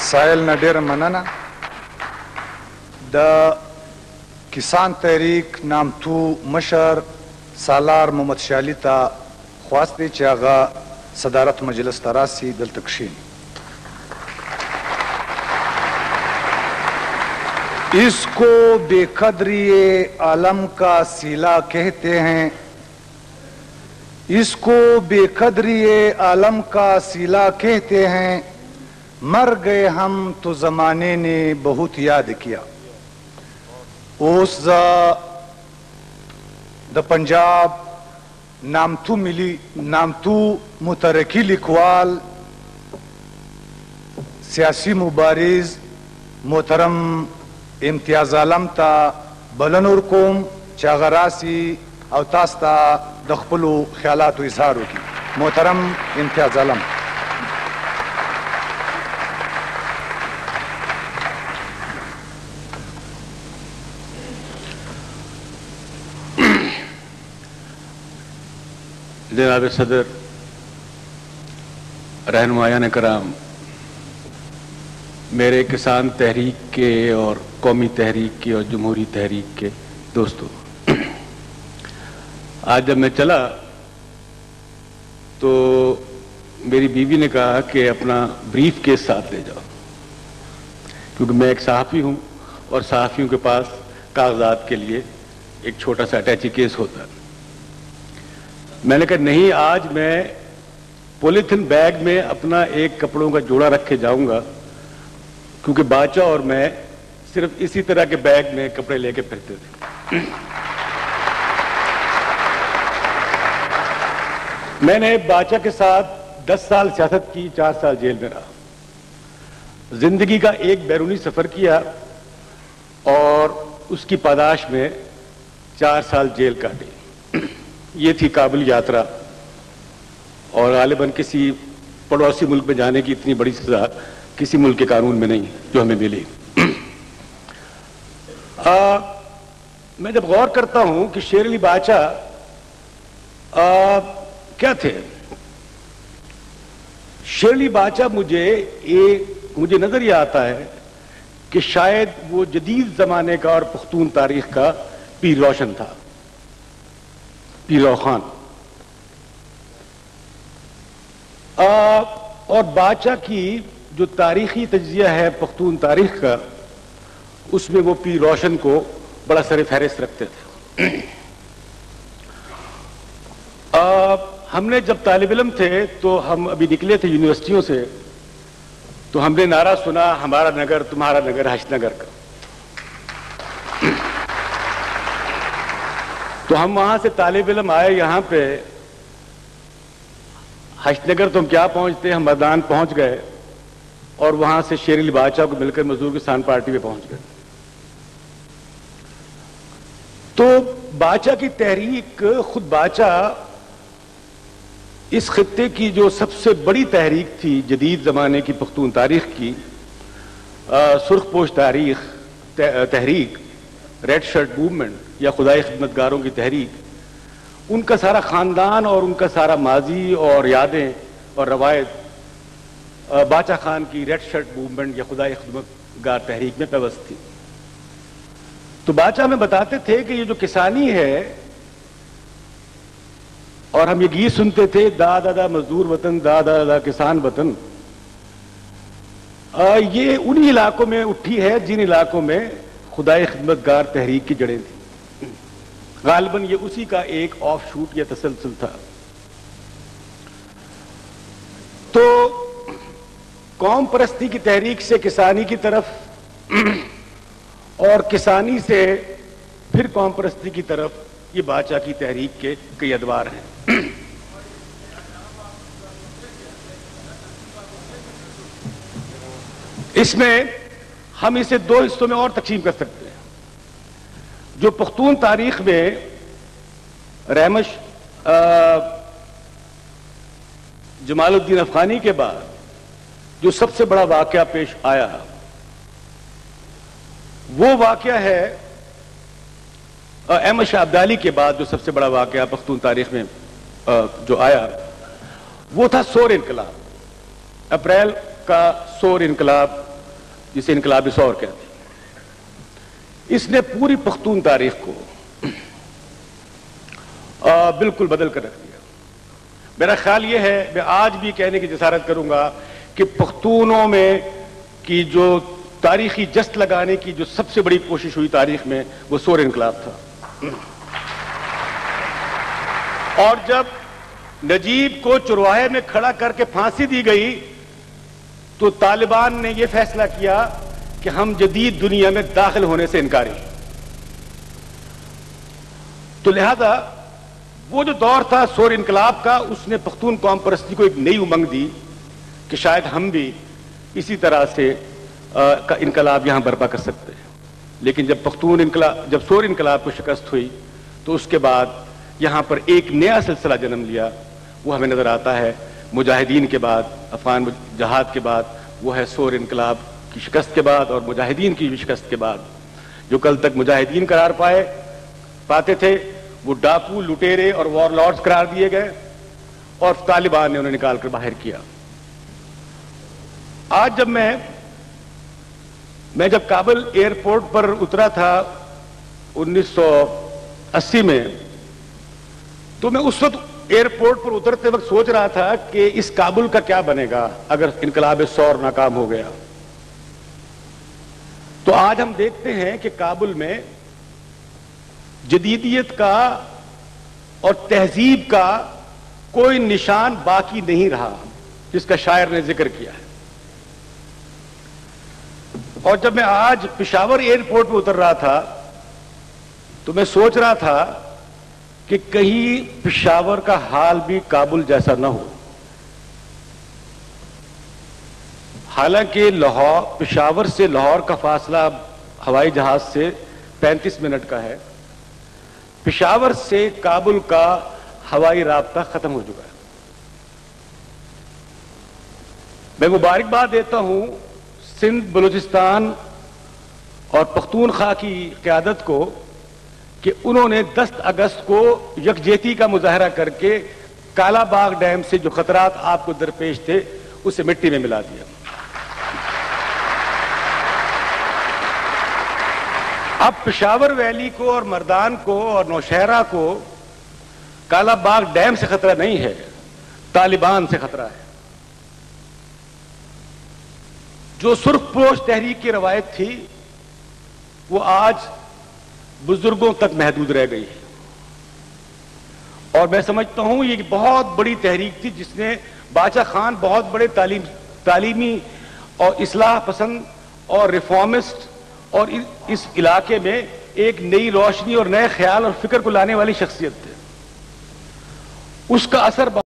سائل نه ډېره مننه. د کسان تحریک نامتو مشر سالار محمد شالی ته خواست دی چې هغه صدارت مجلس ته راسي، دلته کښېني. اس کو بے قدری عالم کا سیلا کہتے ہیں، اس کو بے قدری عالم کا سیلا کہتے ہیں، مر گئے ہم تو زمانے نے بہت یاد کیا. اوس د پنجاب نامتو مترقی لیکوال سیاسی مبارز محترم امتیاز عالم ته بلنه ورکوم چې هغه راسي او تاسو ته د خپلو خیالاتو اظهار وکړي. محترم امتیاز عالم. جناب صدر، رہنمایان کرام، میرے کسان تحریک کے اور قومی تحریک کے اور جمہوری تحریک کے دوستوں، آج جب میں چلا تو میری بیوی نے کہا کہ اپنا بریف کیس ساتھ لے جاؤ، کیونکہ میں ایک صحافی ہوں اور صحافیوں کے پاس کاغذات کے لیے ایک چھوٹا سا اٹیچی کیس ہوتا ہے. میں نے کہا نہیں، آج میں پولیتھین بیگ میں اپنا ایک کپڑوں کا جوڑا رکھ کے جاؤں گا، کیونکہ باچا اور میں صرف اسی طرح کے بیگ میں کپڑے لے کے پھرتے تھے. میں نے باچا کے ساتھ 10 سال سیاست کی، 4 سال جیل میں رہا، زندگی کا ایک بیرونی سفر کیا اور اس کی پاداش میں 4 سال جیل کاٹی. یہ تھی کابل یاترا، اور غالباً کسی پڑوسی ملک میں جانے کی اتنی بڑی سزا کسی ملک کے قانون میں نہیں جو ہمیں ملی. میں جب غور کرتا ہوں کہ شیر علی باچا کیا تھے، شیر علی باچا مجھے نظر یہ آتا ہے کہ شاید وہ جدید زمانے کا اور پختون تاریخ کا پیر روشن تھا، پیر خان. اور باچا کی جو تاریخی تجزیہ ہے پختون تاریخ کا، اس میں وہ پیر روشن کو بڑا سر فہرست رکھتے تھے. ہم نے جب طالب علم تھے تو ہم ابھی نکلے تھے یونیورسٹیوں سے، تو ہم نے نعرہ سنا ہمارا نگر تمہارا نگر حشت نگر کا. تو ہم وہاں سے طالب علم آئے یہاں پہ حشت نگر، تو ہم کیا پہنچتے، ہم میدان پہنچ گئے اور وہاں سے شیر علی باچا کو مل کر مزدور کسان پارٹی میں پہنچ گئے. تو باچا کی تحریک، خود باچا اس خطے کی جو سب سے بڑی تحریک تھی جدید زمانے کی پختون تاریخ کی، سرخ پوش تحریک، ریڈ شرٹ موومنٹ یا خدائی خدمتگاروں کی تحریک، ان کا سارا خاندان اور ان کا سارا ماضی اور یادیں اور روایت باچا خان کی ریڈ شرٹ موومنٹ یا خدائی خدمتگار تحریک میں پیوست تھی. تو باچا میں بتاتے تھے کہ یہ جو کسانی ہے، اور ہم یہ گیت سنتے تھے، دا دا مزدور وطن، دا دا کسان وطن، یہ انہی علاقوں میں اٹھی ہے جن علاقوں میں خدائی خدمتگار تحریک کی جڑیں تھیں. غالباً یہ اسی کا ایک آف شوٹ یا تسلسل تھا. تو قوم پرستی کی تحریک سے کسانی کی طرف، اور کسانی سے پھر قوم پرستی کی طرف، یہ باچا کی تحریک کے کئی ادوار ہیں. اس میں ہم اسے 2 حصوں میں اور تقسیم کر سکتے ہیں. جو پختون تاریخ میں رحمش جمال الدین افغانی کے بعد جو سب سے بڑا واقعہ پیش آیا، وہ واقعہ ہے احمد شاہ عبدالی کے بعد جو سب سے بڑا واقعہ پختون تاریخ میں جو آیا، وہ تھا سور انقلاب. اپریل کا سور انقلاب جسے انقلاب سور کہتے ہیں، اس نے پوری پختون تاریخ کو بالکل بدل کر رکھ دیا۔ میرا خیال یہ ہے، میں آج بھی کہنے کی جسارت کروں گا کہ پختونوں میں کی جو تاریخی جست لگانے کی جو سب سے بڑی کوشش ہوئی تاریخ میں، وہ سور انقلاب تھا۔ اور جب نجیب کو چرواہے میں کھڑا کر کے پھانسی دی گئی تو طالبان نے یہ فیصلہ کیا کہ ہم جدید دنیا میں داخل ہونے سے انکاری۔ تو لہذا وہ جو دور تھا سور انقلاب کا، اس نے پختون قوم پرستی کو ایک نئی امنگ دی کہ شاید ہم بھی اسی طرح سے کا انقلاب یہاں برپا کر سکتے ہیں۔ لیکن جب سور انقلاب کو شکست ہوئی تو اس کے بعد یہاں پر ایک نیا سلسلہ جنم لیا۔ وہ ہمیں نظر آتا ہے مجاہدین کے بعد، افغان جہاد کے بعد، وہ ہے سور انقلاب کی شکست کے بعد اور مجاہدین کی شکست کے بعد۔ جو کل تک مجاہدین قرار پاتے تھے، وہ ڈاکو، لٹیرے اور وار لارڈز قرار دیے گئے اور طالبان نے انہیں نکال کر باہر کیا۔ آج جب میں جب کابل ایئرپورٹ پر اترا تھا 1980 میں، تو میں اس وقت ایئرپورٹ پر اترتے وقت سوچ رہا تھا کہ اس کابل کا کیا بنے گا اگر انقلاب سور ناکام ہو گیا۔ تو آج ہم دیکھتے ہیں کہ کابل میں جدیدیت کا اور تہذیب کا کوئی نشان باقی نہیں رہا، جس کا شاعر نے ذکر کیا ہے۔ اور جب میں آج پشاور ایئرپورٹ پہ اتر رہا تھا تو میں سوچ رہا تھا کہ کہیں پشاور کا حال بھی کابل جیسا نہ ہو۔ حالانکہ پشاور سے لاہور کا فاصلہ ہوائی جہاز سے 35 منٹ کا ہے، پشاور سے کابل کا ہوائی رابطہ ختم ہو چکا ہے۔ میں مبارکباد دیتا ہوں سندھ، بلوچستان اور پختونخوا کی قیادت کو کہ انہوں نے 10 اگست کو یکجہتی کا مظاہرہ کر کے کالا باغ ڈیم سے جو خطرات آپ کو درپیش تھے اسے مٹی میں ملا دیا۔ اب پشاور ویلی کو اور مردان کو اور نوشہرہ کو کالا باغ ڈیم سے خطرہ نہیں ہے، طالبان سے خطرہ ہے۔ جو سرخ پوش تحریک کی روایت تھی وہ آج بزرگوں تک محدود رہ گئی ہے، اور میں سمجھتا ہوں یہ بہت بڑی تحریک تھی جس نے باچا خان بہت بڑے تعلیمی اور اصلاح پسند اور ریفارمسٹ اور اس علاقے میں ایک نئی روشنی اور نئے خیال اور فکر کو لانے والی شخصیت تھے۔ اس کا اثر